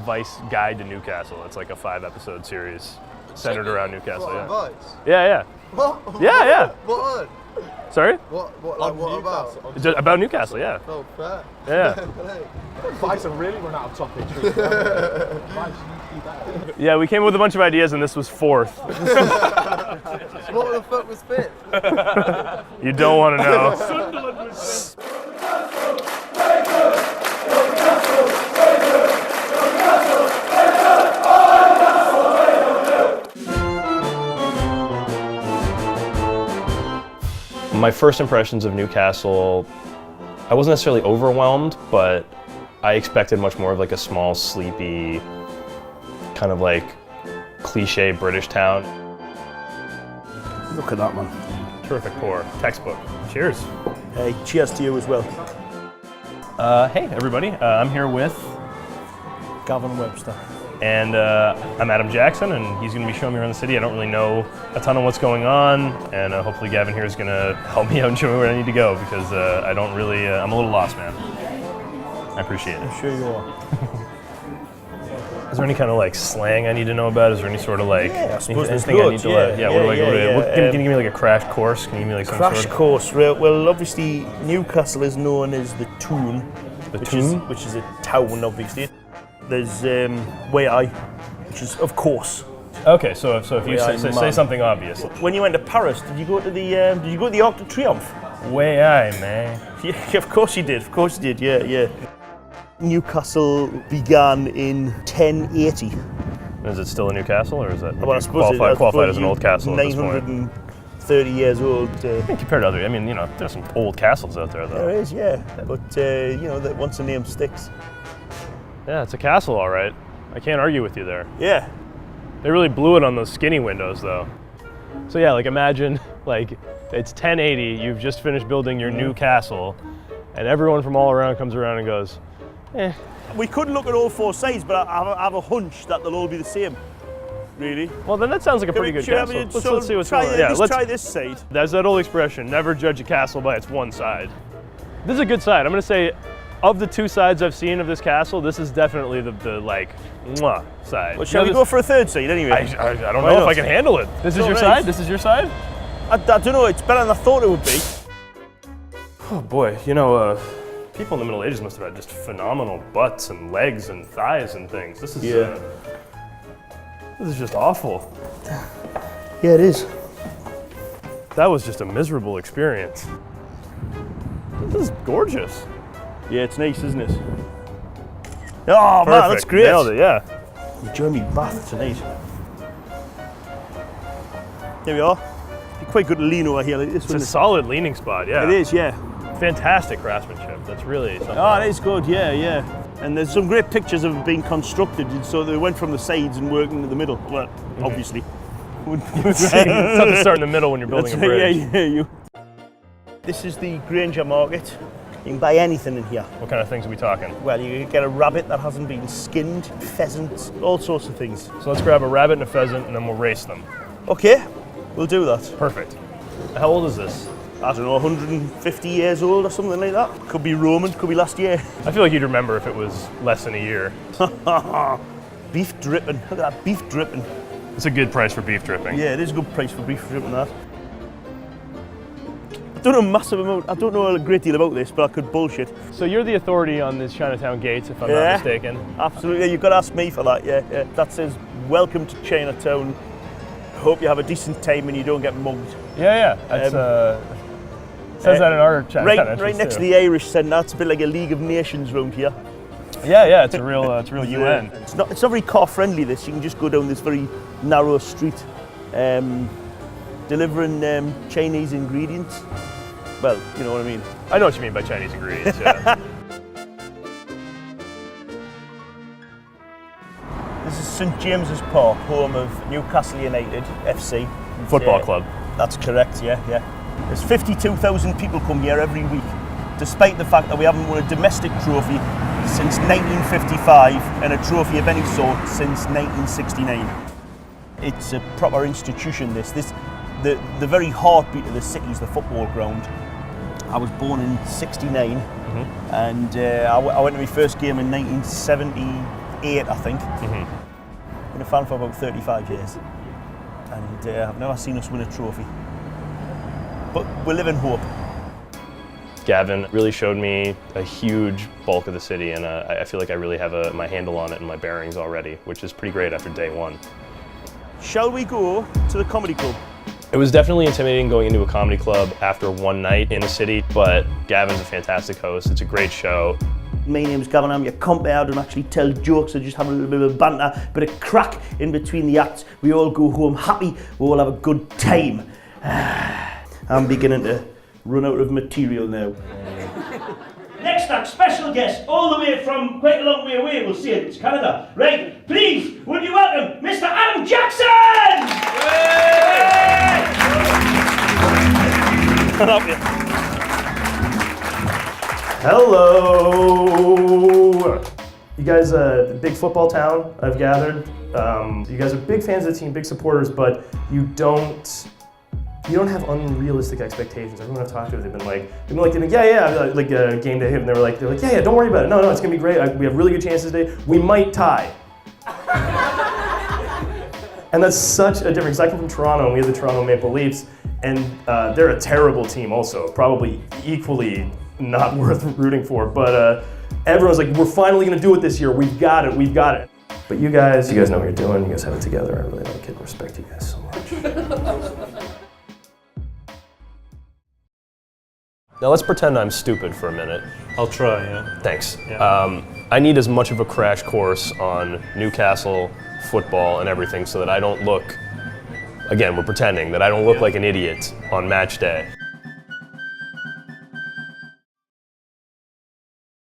Vice Guide to Newcastle. It's like a 5-episode series centered around Newcastle. What, Yeah. Vice? Yeah. What? Yeah. What? Sorry? What about? Just about Newcastle, yeah. Oh, fair. Yeah. Vice have really run out of topics. Yeah, we came up with a bunch of ideas and this was 4th. What the fuck was 5th? You don't want to know. My first impressions of Newcastle, I wasn't necessarily overwhelmed, but I expected much more of like a small, sleepy, kind of like cliche British town. Look at that, man. Terrific pour, textbook. Cheers. Hey, cheers to you as well. Hey everybody, I'm here with Gavin Webster. and I'm Adam Jackson, and he's going to be showing me around the city. I don't really know a ton of what's going on, and hopefully Gavin here is going to help me out and show me where I need to go, because I don't really, I'm a little lost, man. I appreciate it. I'm sure you are. Is there any kind of like slang I need to know about? Is there any sort of like I suppose anything I need to learn? Yeah, what do I go to? Can you give me like a crash course? Can you give me like some Crash sort of course, right? Well, obviously Newcastle is known as the Toon, which is a town, obviously. There's Way, which is of course. Okay, so if you say something obvious. When you went to Paris, did you go to the Arc de Triomphe? Way I, man. Yeah, of course you did. Of course you did. Yeah. Newcastle began in 1080. Is it still a Newcastle, or is that qualified as an old castle at this point? 930 years old. Compared to other, I mean, there's some old castles out there, though. There is, yeah. But that once the name sticks. Yeah, it's a castle, all right. I can't argue with you there. Yeah. They really blew it on those skinny windows, though. So yeah, like imagine, like it's 1080. You've just finished building your new castle, and everyone from all around comes around and goes, eh. We could look at all four sides, but I have a hunch that they'll all be the same. Really? Well, then that sounds like a pretty good castle. Let's see what's going on. Yeah, let's try this side. There's that old expression: never judge a castle by its one side. This is a good side. I'm gonna say, of the two sides I've seen of this castle, this is definitely the like mwah side. Well, shall we go for a third side anyway? I don't know if I can handle it. This is your side? This is your side? I don't know. It's better than I thought it would be. Oh boy, people in the Middle Ages must have had just phenomenal butts and legs and thighs and things. This is this is just awful. Yeah, it is. That was just a miserable experience. This is gorgeous. Yeah, it's nice, isn't it? Oh, perfect. Man, that's great. Nailed it, yeah. Enjoy me bath tonight. Here we are. You're quite good to lean over here like this. It's a solid leaning spot, yeah. It is, yeah. Fantastic craftsmanship. That's really something. Oh, it is good, yeah. And there's some great pictures of it being constructed, so they went from the sides and working in the middle. Well, obviously. It's tough to start in the middle when you're building a bridge. Yeah. This is the Granger Market. You can buy anything in here. What kind of things are we talking? Well, you can get a rabbit that hasn't been skinned, pheasant, all sorts of things. So let's grab a rabbit and a pheasant, and then we'll race them. Okay, we'll do that. Perfect. How old is this? I don't know, 150 years old or something like that. Could be Roman, could be last year. I feel like you'd remember if it was less than a year. Beef dripping. Look at that, beef dripping. It's a good price for beef dripping. Yeah, it is a good price for beef dripping, that. I don't know a great deal about this, but I could bullshit. So you're the authority on these Chinatown gates, if I'm not mistaken. Absolutely, you've got to ask me for that, yeah. That says, welcome to Chinatown. Hope you have a decent time and you don't get mugged. Yeah. That's, says that in our Chinatown right next to the Irish Centre. It's a bit like a League of Nations round here. Yeah, it's a real UN. It's not very car friendly, this. You can just go down this very narrow street delivering Chinese ingredients. Well, you know what I mean. I know what you mean by Chinese ingredients, yeah. This is St James's Park, home of Newcastle United FC. Football club. That's correct, yeah. There's 52,000 people come here every week, despite the fact that we haven't won a domestic trophy since 1955 and a trophy of any sort since 1969. It's a proper institution, the very heartbeat of the city is the football ground. I was born in '69, and I went to my first game in 1978, 8, I think. Been a fan for about 35 years. And I've never seen us win a trophy. But we live in hope. Gavin really showed me a huge bulk of the city, and I feel like I really have my handle on it and my bearings already, which is pretty great after day one. Shall we go to the comedy club? It was definitely intimidating going into a comedy club after one night in the city, but Gavin's a fantastic host. It's a great show. My name's Gavin, I'm your compere. I don't actually tell jokes, I just have a little bit of banter, bit of crack in between the acts. We all go home happy, we all have a good time. I'm beginning to run out of material now. Next act, special guest, all the way from quite a long way away, we'll see it, it's Canada. Right, please, would you welcome Mr. Adam Jackson! Hello! You guys, the big football town, I've gathered. You guys are big fans of the team, big supporters, but you don't have unrealistic expectations. Everyone I've talked to, they've been like, game day, and they're like, yeah, don't worry about it. No, it's gonna be great. We have really good chances today. We might tie. And that's such a difference. I come from Toronto, and we have the Toronto Maple Leafs, and they're a terrible team also, probably equally not worth rooting for, but everyone's like, we're finally gonna do it this year. We've got it. But you guys know what you're doing. You guys have it together. I really like it and respect you guys so much. Now let's pretend I'm stupid for a minute. I'll try, yeah. Thanks. Yeah. I need as much of a crash course on Newcastle football and everything so that I don't look, again, we're pretending, that I don't look like an idiot on match day.